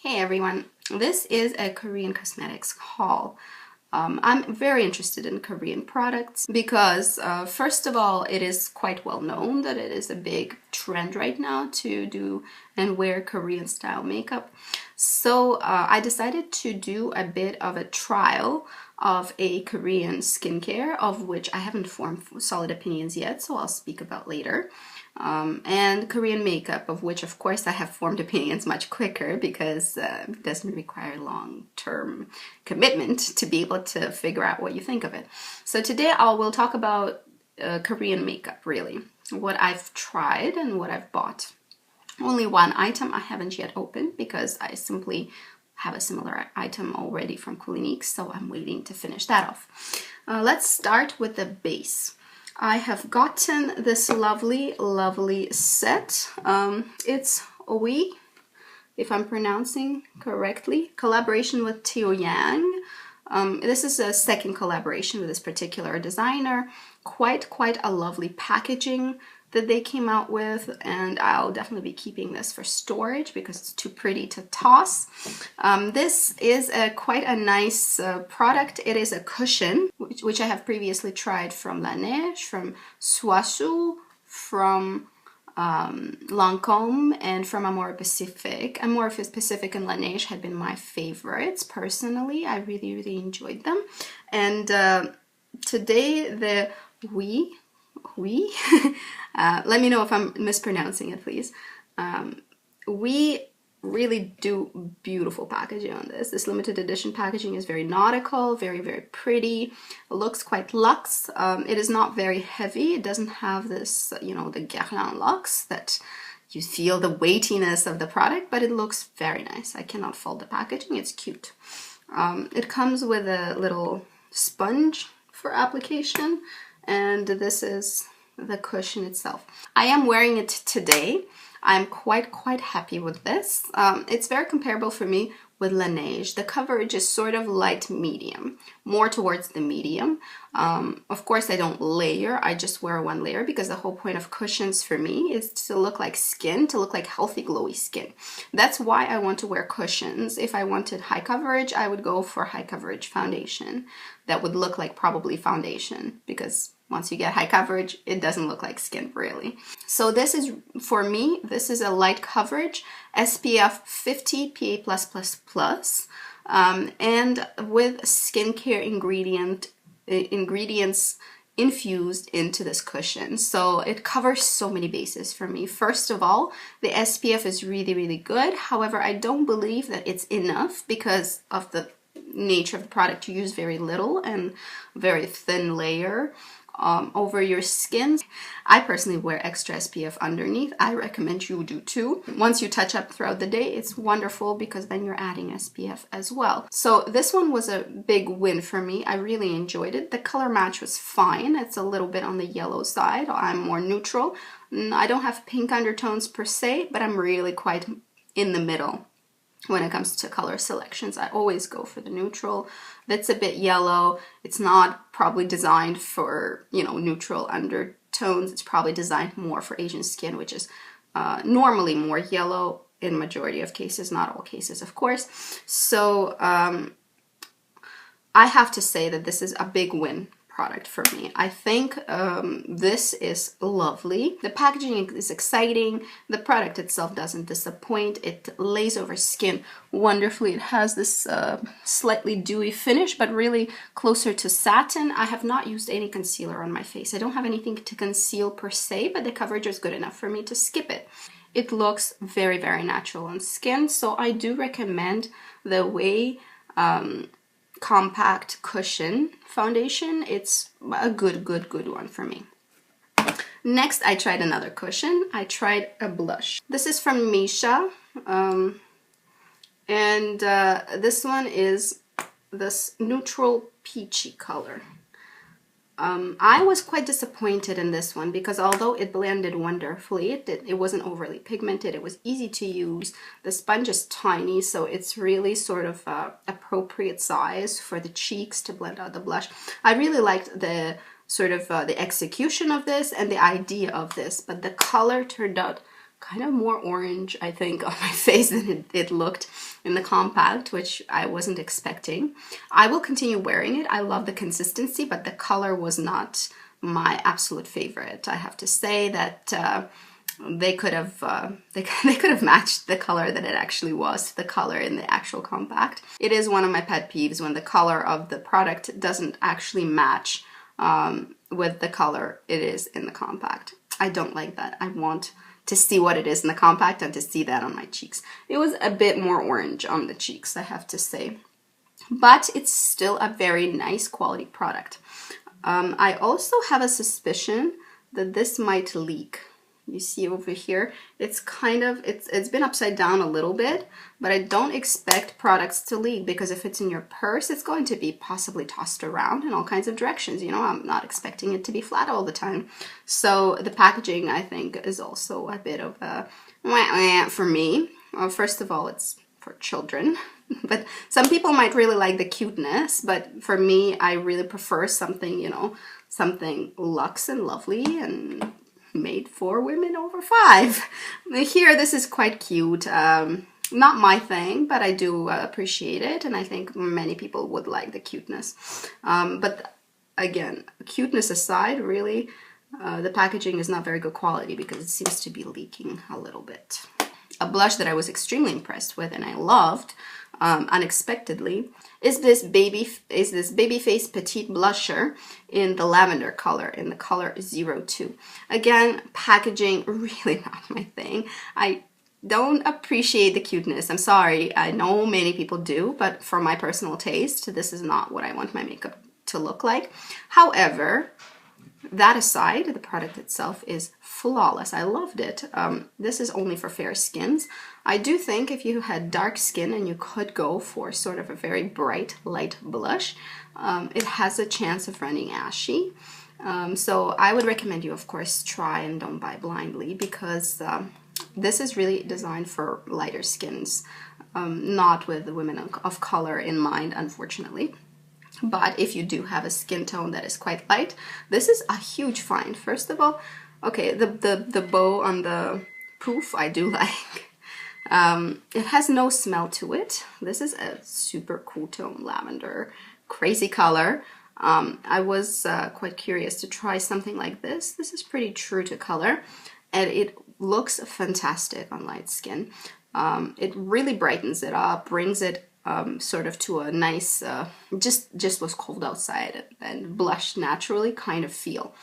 Hey everyone, this is a Korean cosmetics haul. I'm very interested in Korean products because first of all, it is quite well known that it is a big trend right now to do and wear Korean style makeup. So I decided to do a bit of a trial of a Korean skincare, of which I haven't formed solid opinions yet, so I'll speak about later. And Korean makeup, of which of course I have formed opinions much quicker because it doesn't require long-term commitment to be able to figure out what you think of it. So today we'll talk about Korean makeup, really. What I've tried and what I've bought. Only one item I haven't yet opened because I simply have a similar item already from Clinique, so I'm waiting to finish that off. Let's start with the base. I have gotten this lovely set. It's OUI, if I'm pronouncing correctly, collaboration with Teo Yang. This is a second collaboration with this particular designer. Quite a lovely packaging that they came out with, and I'll definitely be keeping this for storage because it's too pretty to toss. This is quite a nice product. It is a cushion, which I have previously tried from Laneige, from Soissons, from Lancome, and from Amore Pacifique. Amore Pacifique and Laneige had been my favorites personally. I really enjoyed them. And today the OUI, let me know if I'm mispronouncing it, please. We really do beautiful packaging on this. This limited edition packaging is very nautical, very pretty. It looks quite luxe. It is not very heavy. It doesn't have this, the Guerlain luxe that you feel the weightiness of the product, but it looks very nice. I cannot fault the packaging. It's cute. It comes with a little sponge for application, and this is the cushion itself. I am wearing it today. I'm quite happy with this. It's very comparable for me with Laneige. The coverage is sort of light medium, more towards the medium. Of course, I don't layer. I just wear one layer because the whole point of cushions for me is to look like skin, to look like healthy, glowy skin. That's why I want to wear cushions. If I wanted high coverage, I would go for high coverage foundation. That would look like probably foundation because once you get high coverage, it doesn't look like skin, really. So this is, for me, this is a light coverage, SPF 50 PA+++, and with skincare ingredients infused into this cushion. So it covers so many bases for me. First of all, the SPF is really good. However, I don't believe that it's enough because of the nature of the product. You use very little and very thin layer over your skin. I personally wear extra SPF underneath. I recommend you do too. Once you touch up throughout the day, it's wonderful because then you're adding SPF as well. So this one was a big win for me. I really enjoyed it. The color match was fine. It's a little bit on the yellow side. I'm more neutral. I don't have pink undertones per se, but I'm really quite in the middle. When it comes to color selections, I always go for the neutral. That's a bit yellow. It's not probably designed for, neutral undertones. It's probably designed more for Asian skin, which is normally more yellow in majority of cases, not all cases, of course. So I have to say that this is a big win product for me. I think this is lovely. The packaging is exciting. The product itself doesn't disappoint. It lays over skin wonderfully. It has this slightly dewy finish, but really closer to satin. I have not used any concealer on my face. I don't have anything to conceal per se, but the coverage is good enough for me to skip it. It looks very natural on skin, so I do recommend the OUI compact cushion foundation. It's a good one for me. Next, I tried another cushion. I tried a blush. This is from Missha, and this one is this neutral peachy color. I was quite disappointed in this one because although it blended wonderfully, it wasn't overly pigmented, it was easy to use. The sponge is tiny, so it's really sort of appropriate size for the cheeks to blend out the blush. I really liked the sort of the execution of this and the idea of this, but the color turned out kind of more orange, I think, on my face than it looked. in the compact, which I wasn't expecting. I will continue wearing it. I love the consistency, but the color was not my absolute favorite. I have to say that they could have they could have matched the color that it actually was to the color in the actual compact. It is one of my pet peeves when the color of the product doesn't actually match with the color it is in the compact. I don't like that. I want to see what it is in the compact and to see that on my cheeks. It was a bit more orange on the cheeks, I have to say, but it's still a very nice quality product. I also have a suspicion that this might leak. You see over here, it's kind of, it's been upside down a little bit, but I don't expect products to leak, because if it's in your purse, it's going to be possibly tossed around in all kinds of directions. You know, I'm not expecting it to be flat all the time. So the packaging, I think, is also a bit of a wah-wah for me. Well, first of all, it's for children, but some people might really like the cuteness, but for me, I really prefer something, you know, something luxe and lovely and made for women over 5. Here, this is quite cute. Not my thing, but I do appreciate it, and I think many people would like the cuteness. But again, cuteness aside, really, the packaging is not very good quality because it seems to be leaking a little bit. A blush that I was extremely impressed with and I loved, unexpectedly, is this Babyface Petite Blusher in the lavender color, in the color 02. Again, packaging, really not my thing. I don't appreciate the cuteness. I'm sorry, I know many people do, but for my personal taste, this is not what I want my makeup to look like. However, that aside, the product itself is flawless. I loved it. This is only for fair skins. I do think if you had dark skin and you could go for sort of a very bright, light blush, it has a chance of running ashy. So I would recommend you, of course, try and don't buy blindly, because this is really designed for lighter skins, not with the women of color in mind, unfortunately. But if you do have a skin tone that is quite light, this is a huge find. First of all, okay, the bow on the poof I do like. It has no smell to it. This is a super cool tone, lavender, crazy color. I was quite curious to try something like this. This is pretty true to color, and it looks fantastic on light skin. It really brightens it up, brings it sort of to a nice, just was cold outside and blush naturally kind of feel.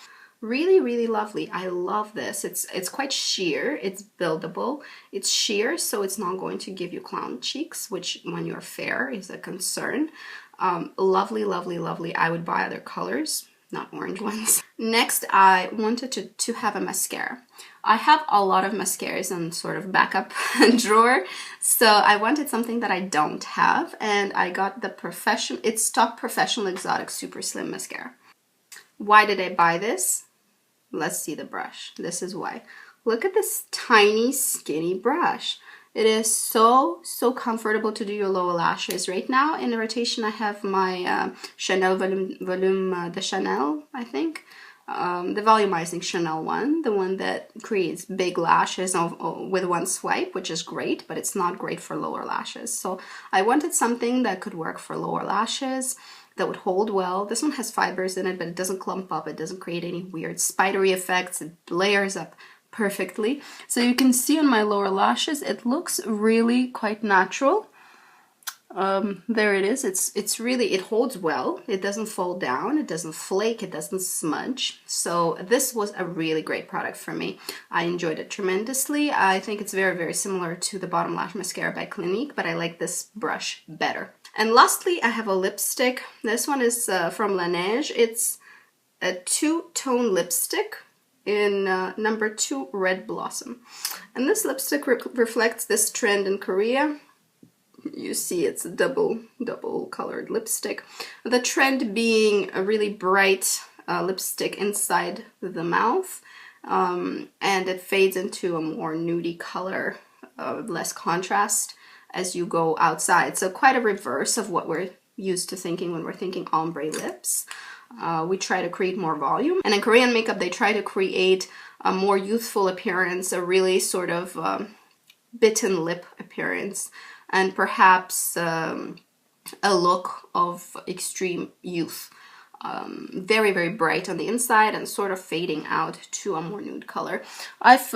Really, really lovely. I love this. It's quite sheer. It's buildable. It's sheer, so it's not going to give you clown cheeks, which when you're fair is a concern. Lovely, lovely, lovely. I would buy other colors, not orange ones. Next, I wanted to have a mascara. I have a lot of mascaras in sort of backup drawer, so I wanted something that I don't have, and I got the it's Stock Professional Exotic Super Slim Mascara. Why did I buy this? Let's see the brush. This is why. Look at this tiny, skinny brush. It is so comfortable to do your lower lashes. Right now in the rotation I have my Chanel Volume de Chanel, I think. The volumizing Chanel one, the one that creates big lashes with one swipe, which is great, but it's not great for lower lashes. So I wanted something that could work for lower lashes, that would hold well. This one has fibers in it, but it doesn't clump up. It doesn't create any weird spidery effects. It layers up perfectly. So you can see on my lower lashes, it looks really quite natural. There it is. It's really, it holds well. It doesn't fall down. It doesn't flake. It doesn't smudge. So this was a really great product for me. I enjoyed it tremendously. I think it's very, very similar to the Bottom Lash Mascara by Clinique, but I like this brush better. And lastly, I have a lipstick. This one is from Laneige. It's a two-tone lipstick in number 2 Red Blossom. And this lipstick reflects this trend in Korea. You see it's a double colored lipstick. The trend being a really bright lipstick inside the mouth, and it fades into a more nudie color, less contrast as you go outside. So quite a reverse of what we're used to thinking when we're thinking ombre lips. We try to create more volume, and in Korean makeup they try to create a more youthful appearance, a really sort of bitten lip appearance. and perhaps a look of extreme youth. Very, very bright on the inside and sort of fading out to a more nude color. I've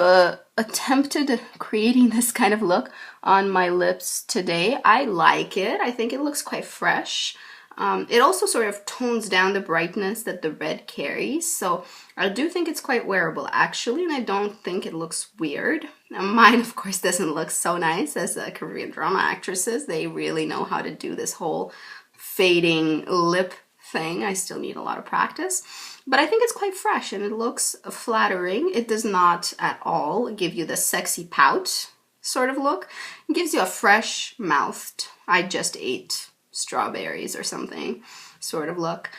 attempted creating this kind of look on my lips today. I like it. I think it looks quite fresh. It also sort of tones down the brightness that the red carries, so I do think it's quite wearable actually, and I don't think it looks weird. Now, mine, of course, doesn't look so nice as Korean drama actresses. They really know how to do this whole fading lip thing. I still need a lot of practice, but I think it's quite fresh and it looks flattering. It does not at all give you the sexy pout sort of look. It gives you a fresh mouthed, I just ate strawberries or something sort of look.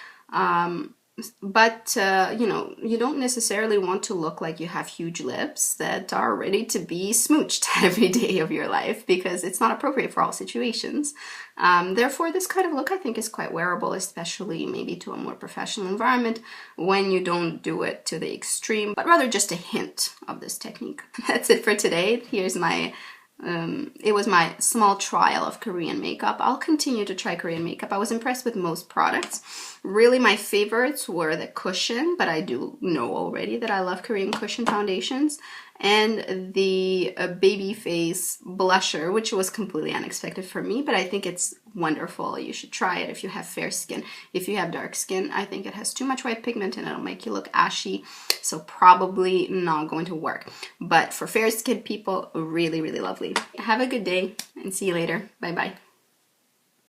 But you know, you don't necessarily want to look like you have huge lips that are ready to be smooched every day of your life, because it's not appropriate for all situations. Therefore, this kind of look I think is quite wearable, especially maybe to a more professional environment when you don't do it to the extreme, but rather just a hint of this technique. That's it for today. Here's my it was my small trial of Korean makeup. I'll continue to try Korean makeup. I was impressed with most products. Really, my favorites were the cushion, but I do know already that I love Korean cushion foundations, and the baby face blusher, which was completely unexpected for me, but I think it's wonderful. You should try it if you have fair skin. If you have dark skin, I think it has too much white pigment and it'll make you look ashy, so probably not going to work. But for fair skinned people, really, really lovely. Have a good day and see you later. Bye bye.